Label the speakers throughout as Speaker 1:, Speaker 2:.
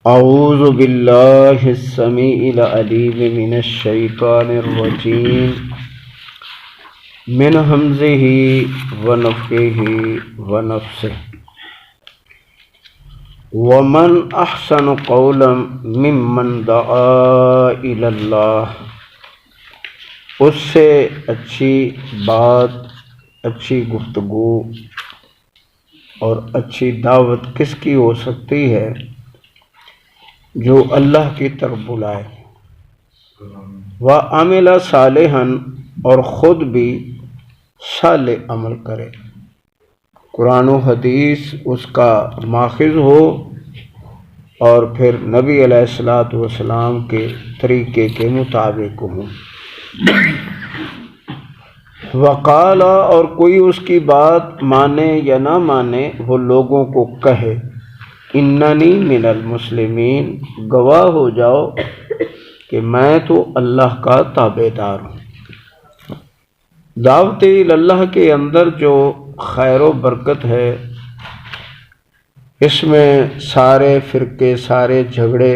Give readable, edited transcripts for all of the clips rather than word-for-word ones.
Speaker 1: اعوذ باللہ السمیع العلیم من الشیطان الرجیم من ہمزہ ونفخہ ونفثہ ومن احسن قولا ممن دعا الی اللہ، اس سے اچھی بات، اچھی گفتگو اور اچھی دعوت کس کی ہو سکتی ہے جو اللہ کی طرف بلائے، وعمل صالحا، اور خود بھی صالح عمل کرے، قرآن و حدیث اس کا ماخذ ہو اور پھر نبی علیہ الصلوۃ والسلام کے طریقے کے مطابق ہوں۔ وقال، اور کوئی اس کی بات مانے یا نہ مانے، وہ لوگوں کو کہے اننی من المسلمین، گواہ ہو جاؤ کہ میں تو اللہ کا تابع دار ہوں۔ دعوت اللہ کے اندر جو خیر و برکت ہے، اس میں سارے فرقے، سارے جھگڑے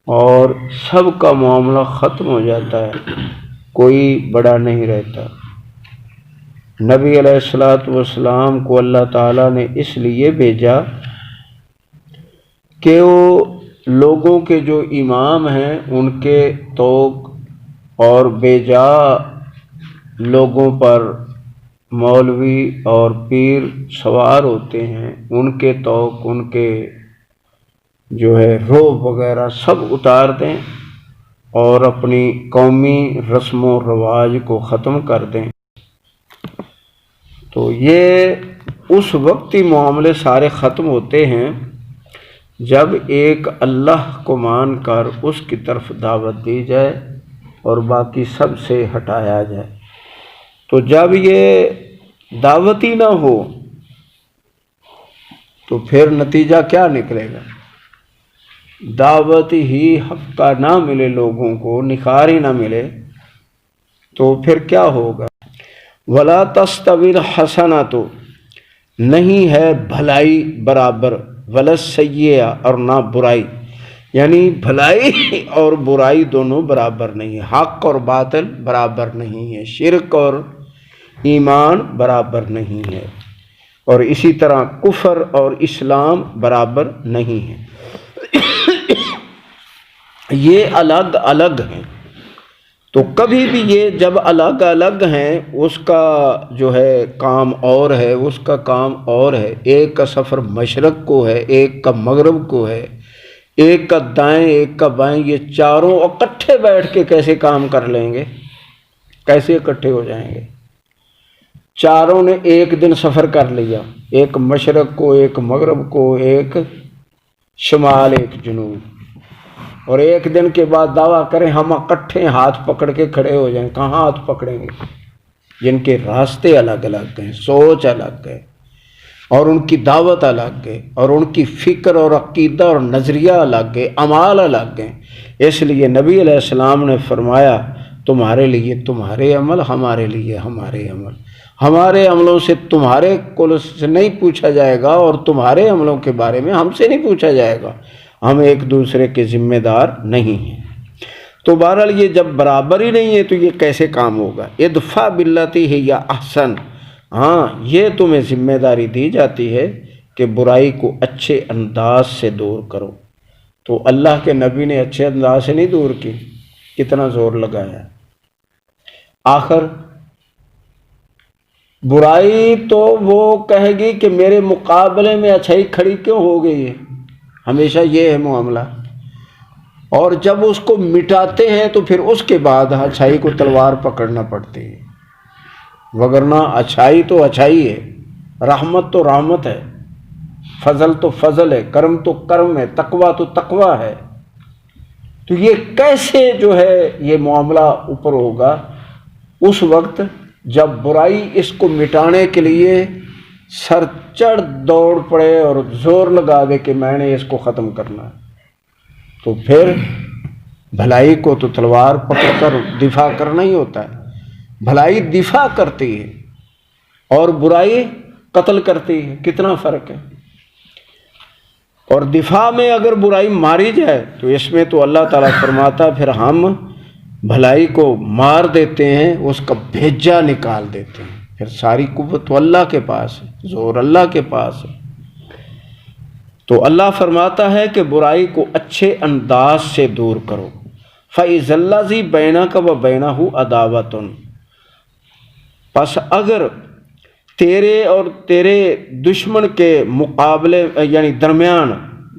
Speaker 1: اور سب کا معاملہ ختم ہو جاتا ہے، کوئی بڑا نہیں رہتا۔ نبی علیہ الصلوۃ والسلام کو اللہ تعالیٰ نے اس لیے بھیجا کہ وہ لوگوں کے جو امام ہیں ان کے توق اور بے جا لوگوں پر مولوی اور پیر سوار ہوتے ہیں، ان کے توق، ان کے جو ہے رعب وغیرہ سب اتار دیں اور اپنی قومی رسم و رواج کو ختم کر دیں۔ تو یہ اس وقت ہی معاملے سارے ختم ہوتے ہیں جب ایک اللہ کو مان کر اس کی طرف دعوت دی جائے اور باقی سب سے ہٹایا جائے۔ تو جب یہ دعوت ہی نہ ہو تو پھر نتیجہ کیا نکلے گا؟ دعوت ہی حق کا نہ ملے، لوگوں کو نکھار ہی نہ ملے تو پھر کیا ہوگا؟ ولا تستوی الحسنۃ، نہیں ہے بھلائی برابر، ولا السیئۃ، اور نہ برائی، یعنی بھلائی اور برائی دونوں برابر نہیں ہے، حق اور باطل برابر نہیں ہے، شرک اور ایمان برابر نہیں ہے، اور اسی طرح کفر اور اسلام برابر نہیں ہے۔ یہ الگ الگ ہیں، تو کبھی بھی یہ جب الگ الگ ہیں، اس کا جو ہے کام اور ہے، اس کا کام اور ہے۔ ایک کا سفر مشرق کو ہے، ایک کا مغرب کو ہے، ایک کا دائیں، ایک کا بائیں، یہ چاروں اکٹھے بیٹھ کے کیسے کام کر لیں گے؟ کیسے اکٹھے ہو جائیں گے؟ چاروں نے ایک دن سفر کر لیا، ایک مشرق کو، ایک مغرب کو، ایک شمال، ایک جنوب، اور ایک دن کے بعد دعویٰ کریں ہم اکٹھے ہاتھ پکڑ کے کھڑے ہو جائیں، کہاں ہاتھ پکڑیں گے؟ جن کے راستے الگ الگ ہیں، سوچ الگ ہے، اور ان کی دعوت الگ ہے، اور ان کی فکر اور عقیدہ اور نظریہ الگ ہے، اعمال الگ ہیں۔ اس لیے نبی علیہ السلام نے فرمایا تمہارے لیے تمہارے عمل، ہمارے لیے ہمارے عمل، ہمارے عملوں سے تمہارے کو سے نہیں پوچھا جائے گا، اور تمہارے عملوں کے بارے میں ہم سے نہیں پوچھا جائے گا، ہم ایک دوسرے کے ذمہ دار نہیں ہیں۔ تو بہرحال یہ جب برابر ہی نہیں ہے تو یہ کیسے کام ہوگا؟ ادفع باللتی ہی احسن، ہاں یہ تمہیں ذمہ داری دی جاتی ہے کہ برائی کو اچھے انداز سے دور کرو۔ تو اللہ کے نبی نے اچھے انداز سے نہیں دور کی، کتنا زور لگایا۔ آخر برائی تو وہ کہے گی کہ میرے مقابلے میں اچھائی کھڑی کیوں ہو گئی ہے، ہمیشہ یہ ہے معاملہ، اور جب اس کو مٹاتے ہیں تو پھر اس کے بعد اچھائی کو تلوار پکڑنا پڑتی ہے، وگرنہ اچھائی تو اچھائی ہے، رحمت تو رحمت ہے، فضل تو فضل ہے، کرم تو کرم ہے، تقویٰ تو تقویٰ ہے۔ تو یہ کیسے جو ہے یہ معاملہ اوپر ہوگا؟ اس وقت جب برائی اس کو مٹانے کے لیے سر چڑھ دوڑ پڑے اور زور لگا دے کہ میں نے اس کو ختم کرنا ہے، تو پھر بھلائی کو تو تلوار پکڑ کر دفاع کرنا ہی ہوتا ہے۔ بھلائی دفاع کرتی ہے اور برائی قتل کرتی ہے، کتنا فرق ہے۔ اور دفاع میں اگر برائی ماری جائے تو اس میں تو اللہ تعالیٰ فرماتا پھر ہم بھلائی کو مار دیتے ہیں، اس کا بھیجا نکال دیتے ہیں، پھر ساری قوت تو اللہ کے پاس ہے، زور اللہ کے پاس ہے۔ تو اللہ فرماتا ہے کہ برائی کو اچھے انداز سے دور کرو۔ فَإِذَا الَّذِي بَيْنَكَ وَبَيْنَهُ عَدَاوَةٌ، پس اگر تیرے اور تیرے دشمن کے مقابلے یعنی درمیان،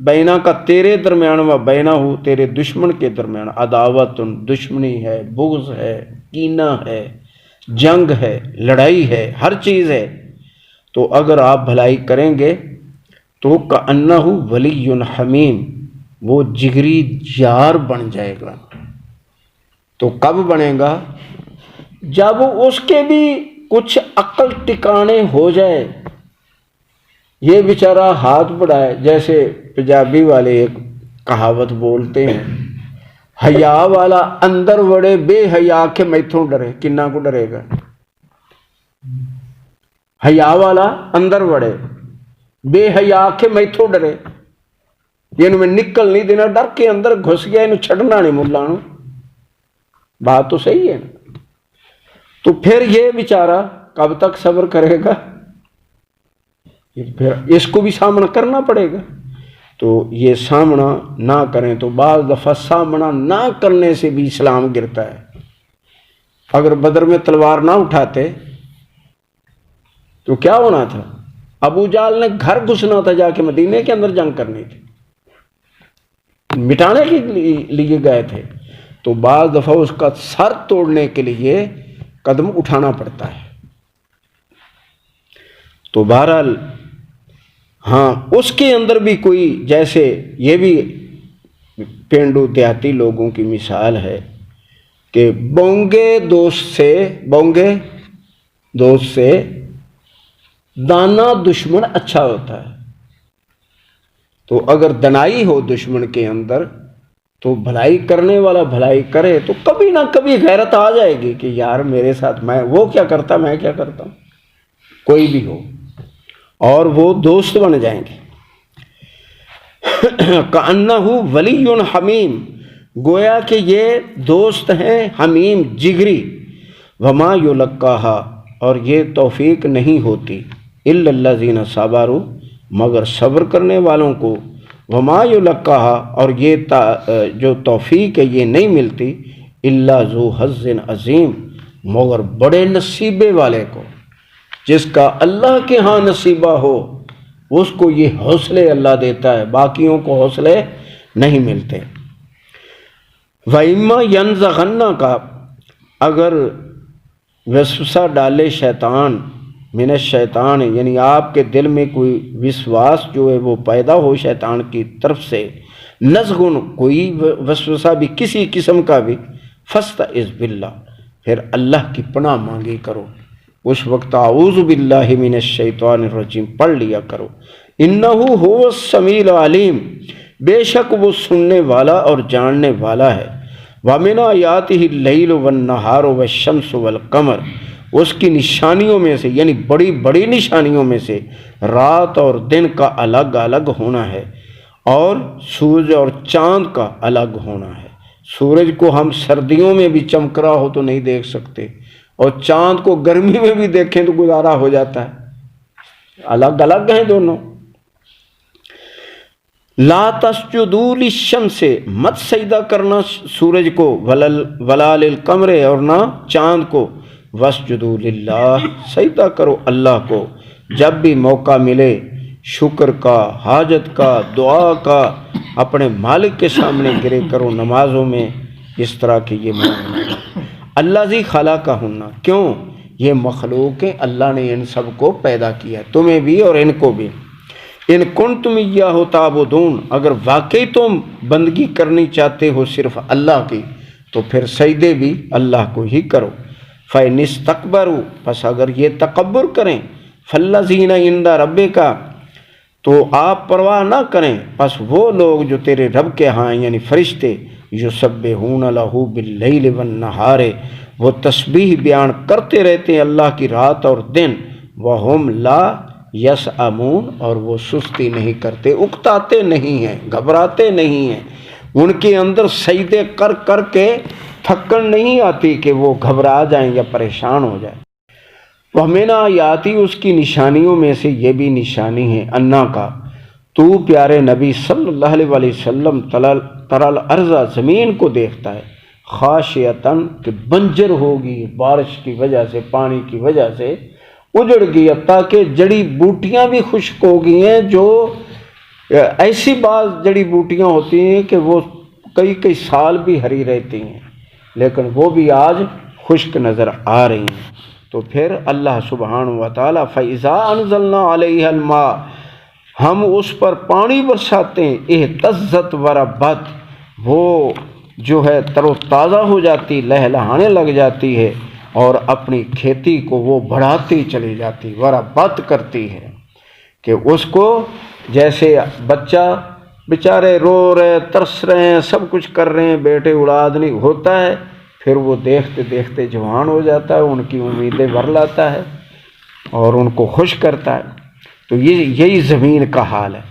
Speaker 1: بینا کا تیرے درمیان، و بینا ہو تیرے دشمن کے درمیان، عداوت دشمنی ہے، بغض ہے، کینہ ہے، جنگ ہے، لڑائی ہے، ہر چیز ہے، تو اگر آپ بھلائی کریں گے تو کأنہ ولی حمیم، وہ جگری یار بن جائے گا۔ تو کب بنے گا؟ جب اس کے بھی کچھ عقل ٹکانے ہو جائے، یہ بیچارہ ہاتھ بڑھائے، جیسے پنجابی والے ایک کہاوت بولتے ہیں، حیا والا اندر وڑے بے حیا کے میتھوں ڈرے۔ کنہ کو ڈرے گا؟ حیا والا اندر وڑے بے حیا کے میتھوں ڈرے، یہ میں نکل نہیں دینا، ڈر کے اندر گھس گیا، انہوں چھڑنا نہیں ملا نو۔ بات تو صحیح ہے نا؟ تو پھر یہ بیچارہ کب تک صبر کرے گا؟ پھر اس کو بھی سامنا کرنا پڑے گا۔ تو یہ سامنا نہ کریں تو بعض دفعہ سامنا نہ کرنے سے بھی اسلام گرتا ہے۔ اگر بدر میں تلوار نہ اٹھاتے تو کیا ہونا تھا؟ ابو جہل نے گھر گھسنا تھا، جا کے مدینے کے اندر جنگ کرنی تھی، مٹانے کے لیے گئے تھے۔ تو بعض دفعہ اس کا سر توڑنے کے لیے قدم اٹھانا پڑتا ہے۔ تو بہرحال ہاں، اس کے اندر بھی کوئی، جیسے یہ بھی پینڈو دیہاتی لوگوں کی مثال ہے کہ بونگے دوست سے دانا دشمن اچھا ہوتا ہے۔ تو اگر دنائی ہو دشمن کے اندر تو بھلائی کرنے والا بھلائی کرے تو کبھی نہ کبھی غیرت آ جائے گی کہ یار میرے ساتھ وہ کیا کرتا، میں کیا کرتا ہوں، کوئی بھی ہو، اور وہ دوست بن جائیں گے۔ کأنہ ولی حمیم، گویا کہ یہ دوست ہیں حمیم، جگری۔ وما یلقاہا، اور یہ توفیق نہیں ہوتی، الا الذین صبروا، مگر صبر کرنے والوں کو۔ وما یلقاہا، اور یہ جو توفیق ہے یہ نہیں ملتی، الا ذو حظ عظیم، مگر بڑے نصیبے والے کو، جس کا اللہ کے ہاں نصیبہ ہو اس کو یہ حوصلے اللہ دیتا ہے، باقیوں کو حوصلے نہیں ملتے۔ وَإِمَّا يَنزَغَنَّكَ، اگر وسوسہ ڈالے شیطان، من الشیطان، یعنی آپ کے دل میں کوئی وسواس جو ہے وہ پیدا ہو شیطان کی طرف سے، نزغن، کوئی وسوسہ بھی کسی قسم کا بھی، فاستعذ باللہ، پھر اللہ کی پناہ مانگی کرو، اس وقت اعوذ باللہ من الشیطان الرجیم پڑھ لیا کرو۔ انہ هو السمیع العلیم، بے شک وہ سننے والا اور جاننے والا ہے۔ وَمِنْ آیَاتِهِ اللَّيْلُ وَالنَّهَارُ وَالشَّمْسُ وَالْقَمَرُ، اس کی نشانیوں میں سے، یعنی بڑی بڑی نشانیوں میں سے رات اور دن کا الگ الگ ہونا ہے، اور سورج اور چاند کا الگ ہونا ہے۔ سورج کو ہم سردیوں میں بھی چمک رہا ہو تو نہیں دیکھ سکتے، اور چاند کو گرمی میں بھی دیکھیں تو گزارا ہو جاتا ہے، الگ الگ ہیں دونوں۔ لا تسجدوا للشمس، مت سجدہ کرنا سورج کو، ولا للقمر، اور نہ چاند کو، واسجدوا للہ، سجدہ کرو اللہ کو، جب بھی موقع ملے، شکر کا، حاجت کا، دعا کا، اپنے مالک کے سامنے گرے کرو نمازوں میں، اس طرح کے یہ معنی۔ الذی خلقہن، کیوں؟ یہ مخلوق ہیں، اللہ نے ان سب کو پیدا کیا، تمہیں بھی اور ان کو بھی۔ ان کنتم ایاہ تعبدون، اگر واقعی تم بندگی کرنی چاہتے ہو صرف اللہ کی تو پھر سجدے بھی اللہ کو ہی کرو۔ فَإِنِ اسْتَكْبَرُوا، پس اگر یہ تکبر کریں، فَالَّذِينَ عِندَ رَبِّكَ، تو آپ پرواہ نہ کریں، پس وہ لوگ جو تیرے رب کے ہاں یعنی فرشتے، یسبحون لہ باللیل والنہار، وہ تسبیح بیان کرتے رہتے ہیں اللہ کی رات اور دن، وہم لا یسعمون، اور وہ سستی نہیں کرتے، اکتاتے نہیں ہیں، گھبراتے نہیں ہیں، ان کے اندر سجدے کر کر کے تھکن نہیں آتی کہ وہ گھبرا جائیں یا پریشان ہو جائیں۔ وَمِنْ آیاتی، اس کی نشانیوں میں سے یہ بھی نشانی ہے، انا کا تو پیارے نبی صلی اللہ علیہ وسلم ترل ارضا، زمین کو دیکھتا ہے، خاشعتاً کہ بنجر ہوگی، بارش کی وجہ سے، پانی کی وجہ سے اجڑ گئی، تاکہ جڑی بوٹیاں بھی خشک ہو گئی ہیں، جو ایسی بعض جڑی بوٹیاں ہوتی ہیں کہ وہ کئی کئی سال بھی ہری رہتی ہیں، لیکن وہ بھی آج خشک نظر آ رہی ہیں۔ تو پھر اللہ سبحانہ و تعالیٰ فَإِذَا أَنزَلْنَا عَلَيْهَا الْمَاءَ، ہم اس پر پانی برساتے ہیں، اہتزت وربت، وہ جو ہے تر و تازہ ہو جاتی، لہلہانے لگ جاتی ہے، اور اپنی کھیتی کو وہ بڑھاتی چلی جاتی، وربت کرتی ہے، کہ اس کو جیسے بچہ بیچارے رو رہے، ترس رہے ہیں، سب کچھ کر رہے ہیں، بیٹے اولاد نہیں ہوتا ہے، پھر وہ دیکھتے دیکھتے جوان ہو جاتا ہے، ان کی امیدیں بھر لاتا ہے اور ان کو خوش کرتا ہے۔ تو یہی زمین کا حال ہے۔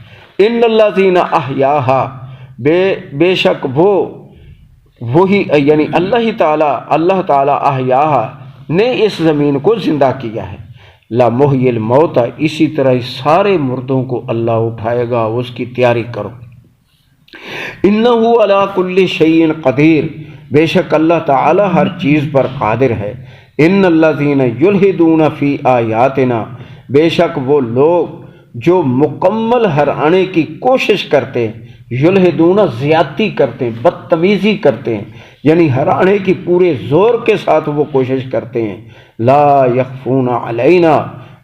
Speaker 1: ان الذین احیاہا، بے شک وہی یعنی اللہ تعالیٰ احیاہا نے اس زمین کو زندہ کیا ہے، لا محیی الموت، اسی طرح اس سارے مردوں کو اللہ اٹھائے گا، اس کی تیاری کرو۔ انہ علی کل شیء قدیر، بے شک اللہ تعالی ہر چیز پر قادر ہے۔ ان الذین یلحدون فی آیاتنا، بے شک وہ لوگ جو مکمل ہرانے کی کوشش کرتے ہیں، یلحدون زیادتی کرتے ہیں، بدتمیزی کرتے ہیں، یعنی ہرانے کی پورے زور کے ساتھ وہ کوشش کرتے ہیں، لا یخفون علینا،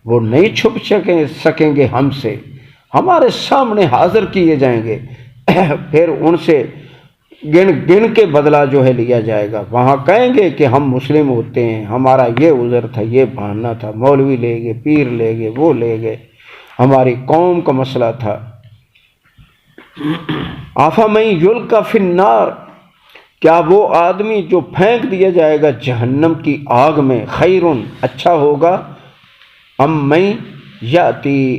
Speaker 1: وہ نہیں چھپ سکیں گے ہم سے، ہمارے سامنے حاضر کیے جائیں گے، پھر ان سے گن کے بدلہ جو ہے لیا جائے گا۔ وہاں کہیں گے کہ ہم مسلم ہوتے ہیں، ہمارا یہ عذر تھا، یہ بہانہ تھا، مولوی لے گئے، پیر لے گئے، وہ لے گئے، ہماری قوم کا مسئلہ تھا۔ افمن یلقی فی النار، کیا وہ آدمی جو پھینک دیا جائے گا جہنم کی آگ میں، خیر اچھا ہوگا، ام من یاتی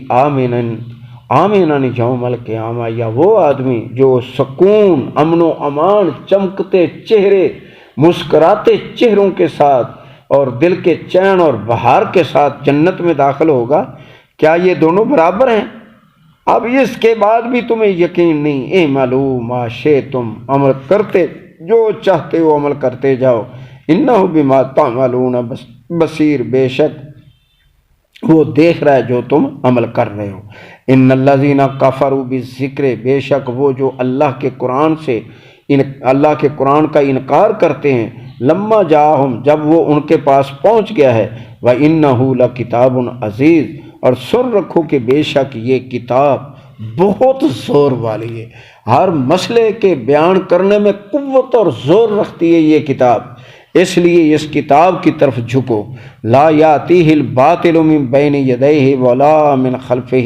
Speaker 1: آمنا یوم القیامہ، یا وہ آدمی جو سکون، امن و امان، چمکتے چہرے، مسکراتے چہروں کے ساتھ اور دل کے چین اور بہار کے ساتھ جنت میں داخل ہوگا، کیا یہ دونوں برابر ہیں؟ اب اس کے بعد بھی تمہیں یقین نہیں، اعملوا ما شئتم، عمل کرتے جو چاہتے ہو عمل کرتے جاؤ، انہ بما تعملون بصیر، بے شک وہ دیکھ رہا ہے جو تم عمل کر رہے ہو۔ ان الذین کفروا بالذکر، بے شک وہ جو اللہ کے قرآن کا انکار کرتے ہیں، لما جاءہم، جب وہ ان کے پاس پہنچ گیا ہے، وَإِنَّهُ لَكِتَابٌ عزیز، اور سن رکھو کہ بے شک یہ کتاب بہت زور والی ہے، ہر مسئلے کے بیان کرنے میں قوت اور زور رکھتی ہے یہ کتاب، اس لیے اس کتاب کی طرف جھکو۔ لا یاتیہ الباطل من بین یدیہ ولا من خلفہ،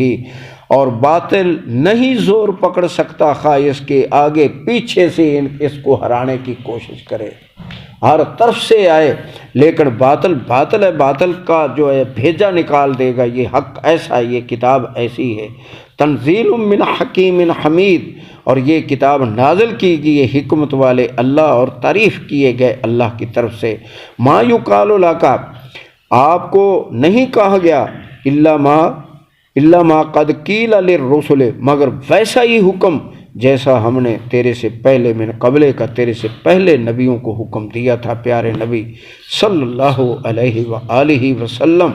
Speaker 1: اور باطل نہیں زور پکڑ سکتا خواہ اس کے آگے پیچھے سے اس کو ہرانے کی کوشش کرے، ہر طرف سے آئے، لیکن باطل ہے، باطل کا جو ہے بھیجا نکال دے گا۔ یہ حق ایسا ہے، یہ کتاب ایسی ہے۔ تنزیل من حکیم حمید، اور یہ کتاب نازل کی گئی ہے حکمت والے اللہ اور تعریف کیے گئے اللہ کی طرف سے۔ ما یقال لک، آپ کو نہیں کہا گیا، الا ما قد قیل للرسل، مگر ویسا ہی حکم جیسا ہم نے تیرے سے پہلے، من قبل کا، تیرے سے پہلے نبیوں کو حکم دیا تھا، پیارے نبی صلی اللہ علیہ وآلہ وسلم۔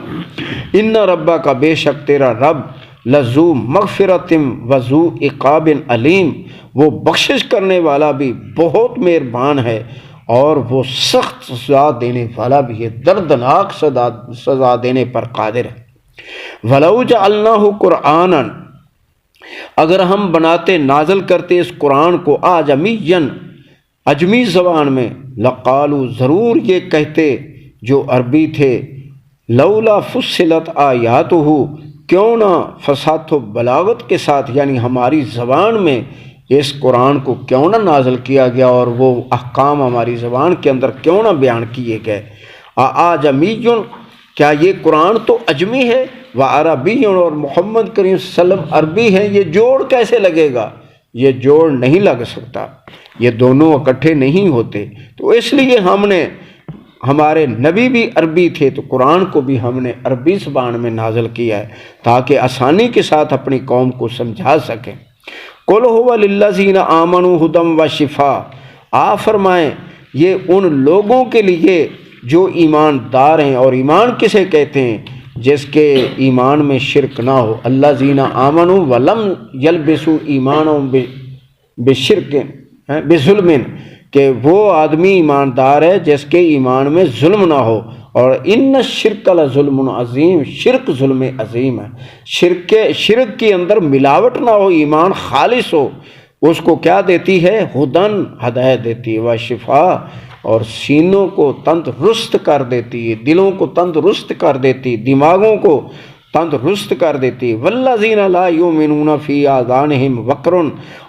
Speaker 1: ان ربک کا، بے شک تیرا رب، لذو مغفرت وذو عقاب علیم، وہ بخشش کرنے والا بھی بہت مہربان ہے، اور وہ سخت سزا دینے والا بھی ہے، دردناک سزا دینے پر قادر ہے۔ وَلَوْ جَعَلْنَاهُ قُرْآنًا، اگر ہم بناتے، نازل کرتے اس قرآن کو اعجمین، اجمی زبان میں، لقالوا، ضرور یہ کہتے جو عربی تھے، لولا فصلت آیاتہ، کیوں نہ فصاحت و بلاغت کے ساتھ، یعنی ہماری زبان میں اس قرآن کو کیوں نہ نازل کیا گیا، اور وہ احکام ہماری زبان کے اندر کیوں نہ بیان کیے گئے۔ اعجمی، کیا یہ قرآن تو اجمی ہے، و عربی اور محمد کریم صلی اللہ علیہ وسلم عربی ہیں، یہ جوڑ کیسے لگے گا؟ یہ جوڑ نہیں لگ سکتا، یہ دونوں اکٹھے نہیں ہوتے۔ تو اس لیے ہم نے، ہمارے نبی بھی عربی تھے تو قرآن کو بھی ہم نے عربی زبان میں نازل کیا ہے تاکہ آسانی کے ساتھ اپنی قوم کو سمجھا سکیں۔ قُلْ هُوَ لِلَّذِينَ آمَنُوا هُدًى وَشِفَاءً، آپ فرمائیں یہ ان لوگوں کے لیے جو ایماندار ہیں، اور ایمان کسے کہتے ہیں؟ جس کے ایمان میں شرک نہ ہو۔ الذین آمنوا ولم یلبسوا ایمانہم بشرک بظلم، کہ وہ آدمی ایماندار ہے جس کے ایمان میں ظلم نہ ہو۔ اور ان الشرک لظلم عظیم، شرک ظلم عظیم ہے۔ شرک کے اندر ملاوٹ نہ ہو، ایمان خالص ہو، اس کو کیا دیتی ہے؟ ہدن، ہدایت دیتی ہے، و شفا، اور سینوں کو تندرست کر دیتی ہے، دلوں کو تندرست کر دیتی ہے، دماغوں کو تندرست کر دیتی ہے۔ والذین لا یؤمنون فی آذانہم وقر،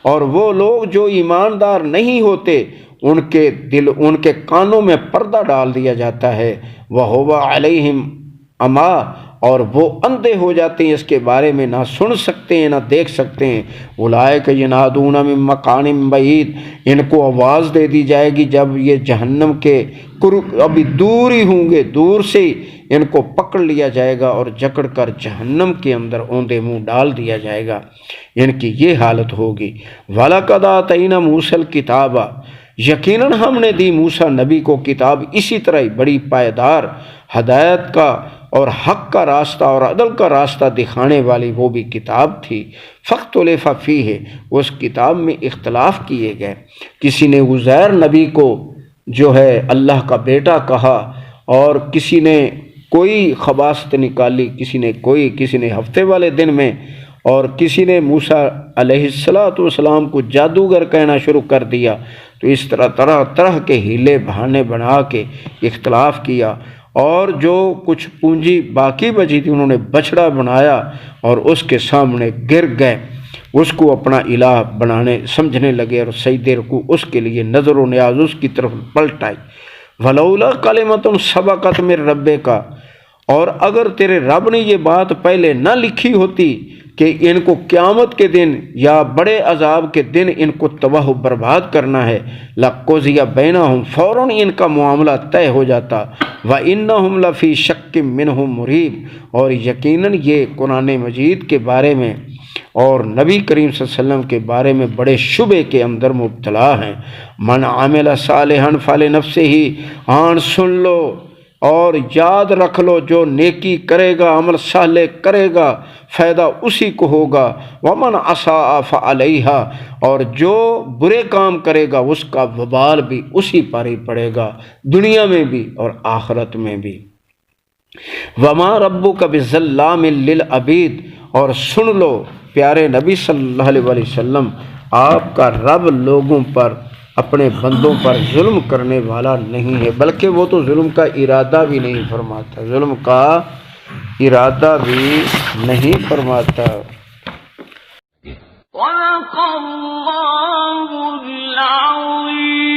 Speaker 1: اور وہ لوگ جو ایماندار نہیں ہوتے ان کے کانوں میں پردہ ڈال دیا جاتا ہے، وَهُوَ عَلَيْهِمْ عَمًى، اور وہ اندھے ہو جاتے ہیں، اس کے بارے میں نہ سن سکتے ہیں نہ دیکھ سکتے ہیں۔ اولئک ینادون من مکان بعید، ان کو آواز دے دی جائے گی جب یہ جہنم کے ابھی دور ہی ہوں گے، دور سے ان کو پکڑ لیا جائے گا اور جکڑ کر جہنم کے اندر اوندے منہ ڈال دیا جائے گا، ان کی یہ حالت ہوگی۔ وَلَقَدْ آتَيْنَا مُوسَى الْكِتَابَ، یقیناً ہم نے دی موسیٰ نبی کو کتاب، اسی طرح ہی بڑی پائیدار ہدایت کا اور حق کا راستہ اور عدل کا راستہ دکھانے والی وہ بھی کتاب تھی۔ فاختلف فیہ، اس کتاب میں اختلاف کیے گئے، کسی نے عزیر نبی کو جو ہے اللہ کا بیٹا کہا، اور کسی نے کوئی خباثت نکالی، کسی نے ہفتے والے دن میں، اور کسی نے موسیٰ علیہ السلام کو جادوگر کہنا شروع کر دیا۔ تو اس طرح طرح کے ہیلے بہانے بنا کے اختلاف کیا، اور جو کچھ پونجی باقی بچی تھی انہوں نے بچڑا بنایا اور اس کے سامنے گر گئے، اس کو اپنا الہ بنانے سمجھنے لگے، اور سجدے رکوع اس کے لیے نظر و نیاز اس کی طرف پلٹائی۔ وَلَوْلَا كَلِمَةٌ سَبَقَتْ مِن رَبِّكَ، اور اگر تیرے رب نے یہ بات پہلے نہ لکھی ہوتی کہ ان کو قیامت کے دن یا بڑے عذاب کے دن ان کو تباہ و برباد کرنا ہے، لَقُضِیَ بَیْنَہُم، فوراً ان کا معاملہ طے ہو جاتا، وَإِنَّهُمْ لَفِی شَکٍّ مِّنْہُ مُرِیب، اور یقیناً یہ قرآن مجید کے بارے میں اور نبی کریم صلی اللہ علیہ وسلم کے بارے میں بڑے شبے کے اندر مبتلا ہیں۔ من عمل صالحا فلنفسہ، آن سن لو اور یاد رکھ لو، جو نیکی کرے گا، عمل صالح کرے گا، فائدہ اسی کو ہوگا، ومن اساء فعلیہا، اور جو برے کام کرے گا اس کا وبال بھی اسی پر ہی پڑے گا، دنیا میں بھی اور آخرت میں بھی۔ وما ربک بظلام للعبید، اور سن لو پیارے نبی صلی اللہ علیہ وسلم، آپ کا رب لوگوں پر، اپنے بندوں پر ظلم کرنے والا نہیں ہے، بلکہ وہ تو ظلم کا ارادہ بھی نہیں فرماتا، ظلم کا ارادہ بھی نہیں فرماتا۔
Speaker 2: صدق اللہ العظیم۔